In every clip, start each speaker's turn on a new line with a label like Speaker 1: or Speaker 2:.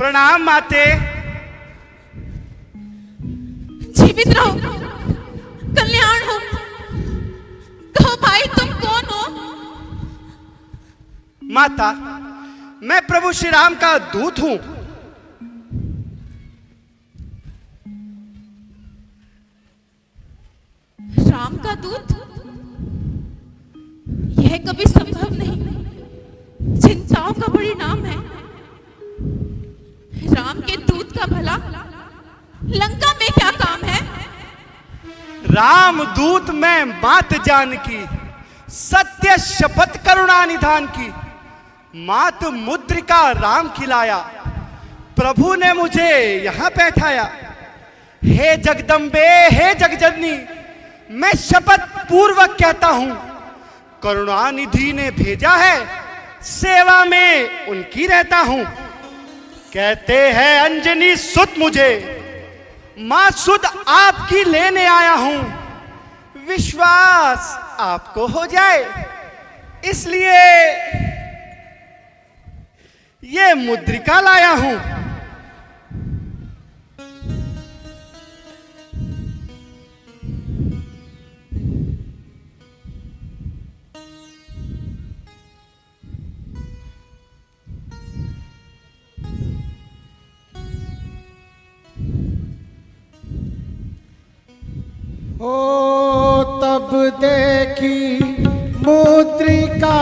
Speaker 1: प्रणाम माते।
Speaker 2: जीवित रहो, कल्याण हो। कहो भाई, तुम कौन हो?
Speaker 1: माता, मैं प्रभु श्री राम का दूत हूं।
Speaker 2: राम का दूत? यह कभी संभव नहीं। चिंताओं का परिणाम है। राम के दूत का भला लंका में क्या काम है?
Speaker 1: राम दूत में मात जानकी, सत्य शपथ करुणा निधान की। मात मुद्रिका राम खिलाया, प्रभु ने मुझे यहां बैठाया। हे जगदम्बे, हे जगजननी, मैं शपथ पूर्वक कहता हूं, करुणानिधि ने भेजा है, सेवा में उनकी रहता हूं। कहते हैं अंजनी सुत मुझे, मां सुत आपकी लेने आया हूं। विश्वास आपको हो जाए इसलिए ये मुद्रिका लाया हूं।
Speaker 3: ओ तब देखी मुद्रिका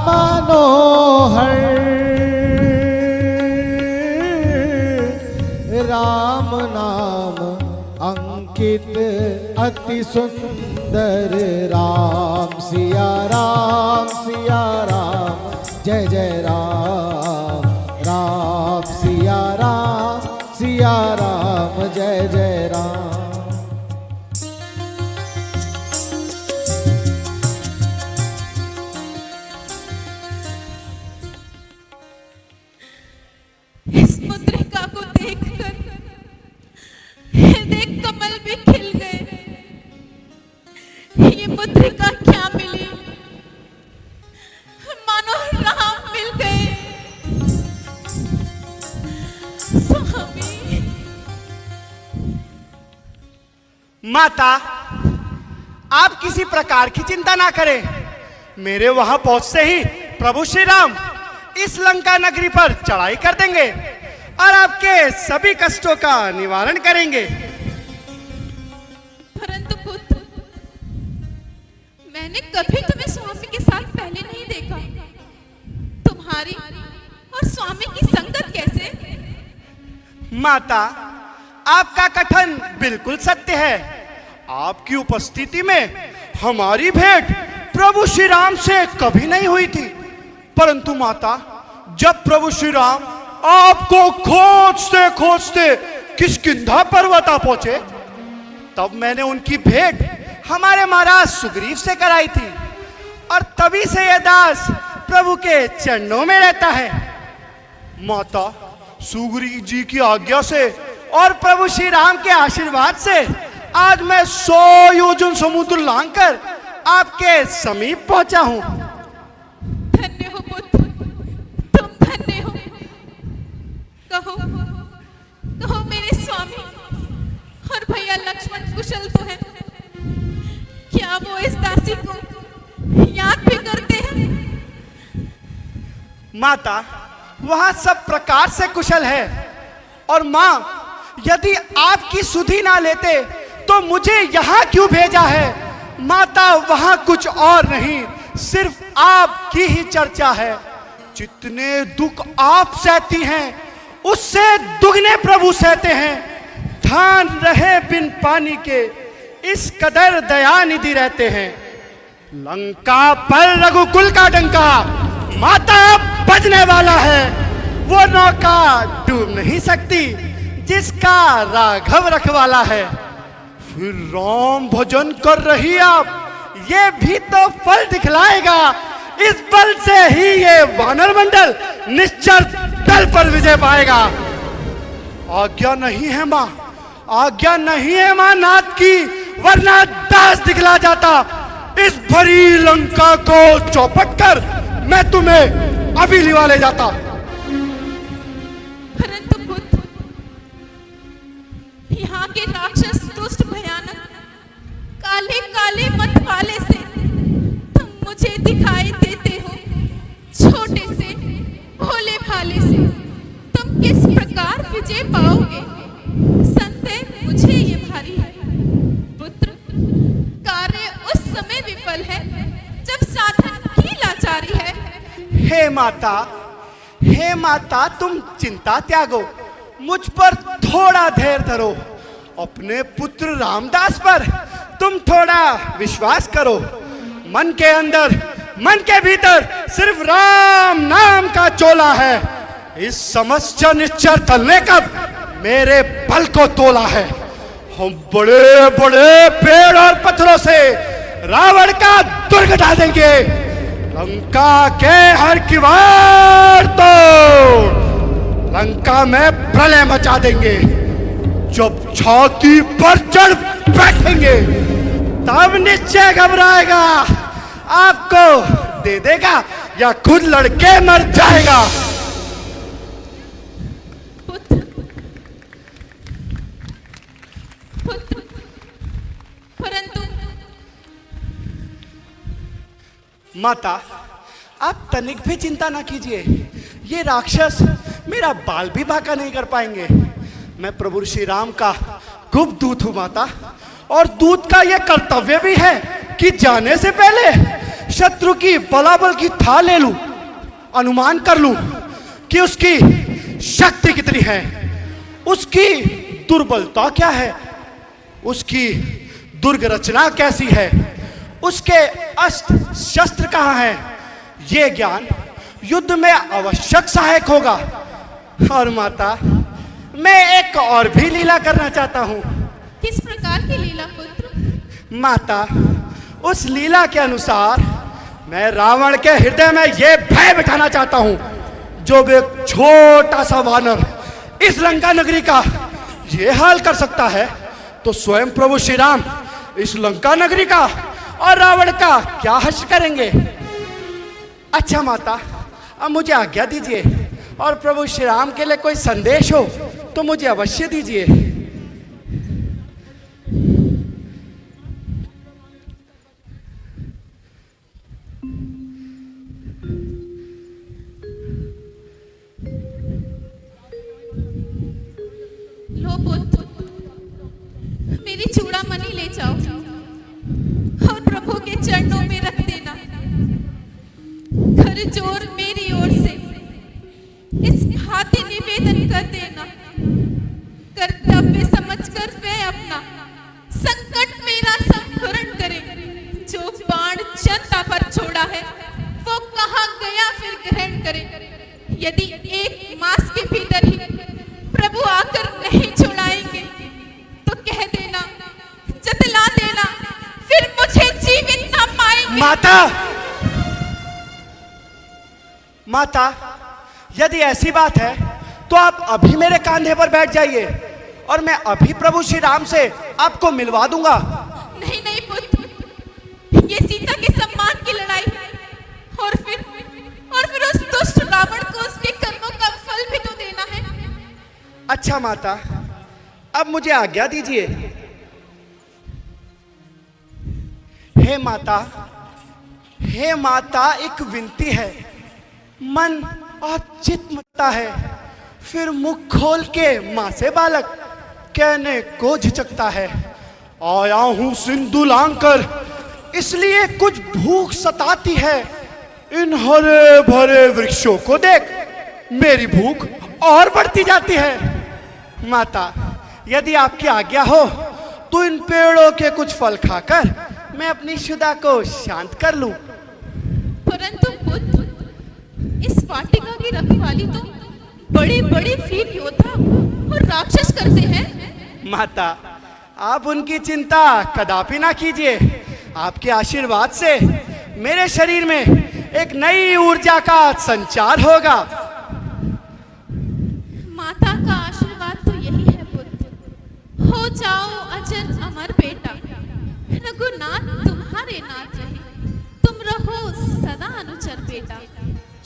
Speaker 3: मनोहर, राम नाम अंकित अति सुंदर। राम सिया राम, सिया राम, जय जय राम। राम सिया राम, सिया राम, जय जय राम।
Speaker 2: इस मुद्रिका को देखकर हृदय कमल भी खिल गए। ये मुद्रिका क्या मिली, मानो राम मिल गए। स्वामी।
Speaker 1: माता, आप किसी प्रकार की चिंता ना करें। मेरे वहां पहुंचते ही प्रभु श्री राम इस लंका नगरी पर चढ़ाई कर देंगे और आपके सभी कष्टों का निवारण करेंगे।
Speaker 2: परंतु पुत्र, मैंने कभी तुम्हें स्वामी के साथ पहले नहीं देखा। तुम्हारी और स्वामी की संगत कैसे?
Speaker 1: माता, आपका कथन बिल्कुल सत्य है। आपकी उपस्थिति में हमारी भेंट प्रभु श्री राम से कभी नहीं हुई थी। परंतु माता, जब प्रभु श्री राम आपको खोजते खोजते किष्किंधा पर्वत पहुंचे, तब मैंने उनकी भेंट हमारे महाराज सुग्रीव से कराई थी और तभी से यह दास प्रभु के चरणों में रहता है। माता, सुग्रीव जी की आज्ञा से और प्रभु श्री राम के आशीर्वाद से आज मैं 100 योजन समुद्र लांघकर आपके समीप पहुंचा हूं।
Speaker 2: धन्य हो पुत्र, तुम धन्य हो। कहो, कहो मेरे स्वामी और भैया लक्ष्मण कुशल तो है? क्या वो इस दासी को याद भी करते हैं?
Speaker 1: माता, वहां सब प्रकार से कुशल है। और मां, यदि आपकी सुधि ना लेते तो मुझे यहां क्यों भेजा है? माता, वहां कुछ और नहीं, सिर्फ आपकी ही चर्चा है। जितने दुख आप सहती हैं, उससे दुगने प्रभु सहते हैं। ध्यान रहे बिन पानी के, इस कदर दयानिधि रहते हैं। लंका पर रघुकुल का डंका माता बजने वाला है। वो नौका डूब नहीं सकती जिसका राघव रखवाला है। फिर राम भजन कर रही आप, ये भी तो फल दिखलाएगा। इस बल से ही ये वानर मंडल निश्चर दल पर विजय पाएगा। आज्ञा नहीं है मां, आज्ञा नहीं है मां नाथ की, वरना दास दिखला जाता। इस भरी लंका को चौपट कर मैं तुम्हें अभी लिवा ले जाता।
Speaker 2: परंतु
Speaker 1: हे माता तुम चिंता त्यागो, मुझ पर थोड़ा धैर्य धरो, अपने पुत्र रामदास पर तुम थोड़ा विश्वास करो। मन के अंदर, मन के भीतर सिर्फ राम नाम का चोला है। इस समस्या निश्चर तलने का मेरे बल को तोला है। हम बड़े बड़े पेड़ और पत्थरों से रावण का दुर्ग ढा देंगे, लंका के हर किवाड़ तोड़ लंका में प्रलय मचा देंगे। जब छाती पर चढ़ बैठेंगे तब निश्चय घबराएगा, आपको दे देगा या खुद लड़के मर जाएगा।
Speaker 2: पुत्र, परंतु
Speaker 1: माता आप तनिक भी चिंता ना कीजिए, ये राक्षस मेरा बाल भी बांका नहीं कर पाएंगे। मैं प्रभु श्री राम का गुप्त दूत हूं माता, और दूत का यह कर्तव्य भी है कि जाने से पहले शत्रु की बलाबल की था ले लूं, अनुमान कर लूं कि उसकी शक्ति कितनी है, उसकी दुर्बलता क्या है, उसकी दुर्ग रचना कैसी है, उसके अस्त्र शस्त्र कहां हैं। यह ज्ञान युद्ध में आवश्यक सहायक होगा। और माता मैं एक और भी लीला करना चाहता हूं।
Speaker 2: किस प्रकार की लीला पुत्र?
Speaker 1: माता उस लीला के अनुसार मैं रावण के हृदय में यह भय बिठाना चाहता हूं, जो एक छोटा सा वानर इस लंका नगरी का यह हाल कर सकता है, तो स्वयं प्रभु श्री राम इस लंका नगरी का और रावण का क्या हश्र करेंगे। अच्छा माता अब मुझे आज्ञा दीजिए, और प्रभु श्री राम के लिए कोई संदेश हो तो मुझे अवश्य दीजिए।
Speaker 2: लो पुत्र, मेरी चूड़ामणि ले जाओ और प्रभु के चरणों में रख देना। कर जोर मेरी ओर से इस भांति निवेदन कर देना, कर्तव्य समझकर वह अपना संकट मेरा संहरण करे। जो बाण जनता पर छोड़ा है वो कहाँ गया फिर ग्रहण करे। यदि एक मास के भीतर ही प्रभु आकर नहीं छुड़ाएंगे तो कह देना, जतला देना, फिर मुझे जीवित ना पाएंगे।
Speaker 1: माता यदि ऐसी बात है तो आप अभी मेरे कंधे पर बैठ जाइए और मैं अभी प्रभु श्री राम से आपको मिलवा दूंगा।
Speaker 2: नहीं नहीं पुत्र, ये सीता के सम्मान की लड़ाई है, और फिर उस दुष्ट रावण को उसके कर्मों का फल भी तो देना है।
Speaker 1: अच्छा माता अब मुझे आज्ञा दीजिए। हे माता एक विनती है, मन और चित्त मचता है, फिर मुख खोल के मां से बालक कहने को झिझकता है। आया हूं सिंधु लांघकर, इसलिए कुछ भूख सताती है। इन हरे भरे वृक्षों को देख मेरी भूख और बढ़ती जाती है। माता यदि आपकी आज्ञा हो तो इन पेड़ों के कुछ फल खाकर मैं अपनी शुदा को शांत कर लूं।
Speaker 2: परंतु पुत्र, इस वाटिका की रखवाली तो बड़े बड़े वीर योद्धा और राक्षस करते हैं।
Speaker 1: माता आप उनकी चिंता कदापि ना कीजिए। आपके आशीर्वाद से मेरे शरीर में एक नई ऊर्जा का संचार होगा।
Speaker 2: माता का आशीर्वाद तो यही है पुत्र। हो जाओ अजन अमर बेटा, रघुनाथ तुम्हारे नाथ रहे, तुम रहो सदा अनुचर बेटा।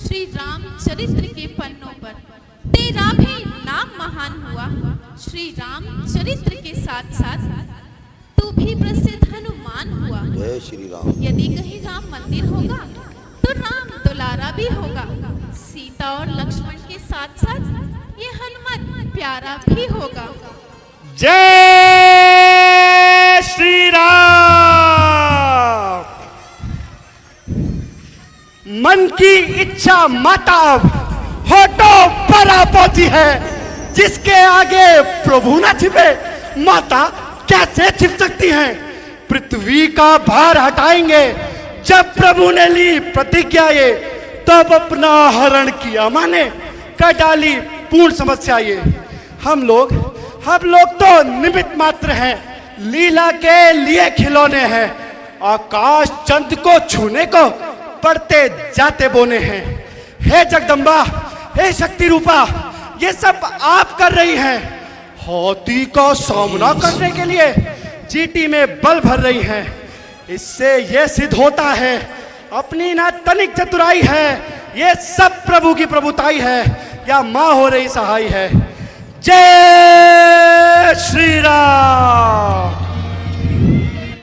Speaker 2: श्री राम चरित्र के पन्नों पर तेरा भी नाम महान हुआ। श्री राम चरित्र के साथ साथ तू भी प्रसिद्ध हनुमान हुआ।
Speaker 4: जय श्री राम।
Speaker 2: यदि कहीं राम मंदिर होगा तो राम दुलारा भी होगा। सीता और लक्ष्मण के साथ साथ ये हनुमत प्यारा भी होगा।
Speaker 1: जय श्री राम। मन की इच्छा माता अब होठों पर आ पहुंची है। जिसके आगे प्रभु न छिपे, माता कैसे छिप सकती हैं? पृथ्वी का भार हटाएंगे। जब प्रभु ने ली प्रतिज्ञा ये, तब अपना हरण किया माने, कर डाली पूर्ण समस्या ये। हम लोग तो निमित्त मात्र हैं, लीला के लिए खिलौने हैं। आकाश चंद को छूने को पड़ते जाते बोने हैं। हे जगदम्बा, हे शक्ति रूपा, ये सब आप कर रही हैं। हाथी का सामना करने के लिए चीटी में बल भर रही हैं। इससे ये सिद्ध होता है अपनी ना तनिक चतुराई है, ये सब प्रभु की प्रभुताई है, या मां हो रही सहाय है। जय श्री राम।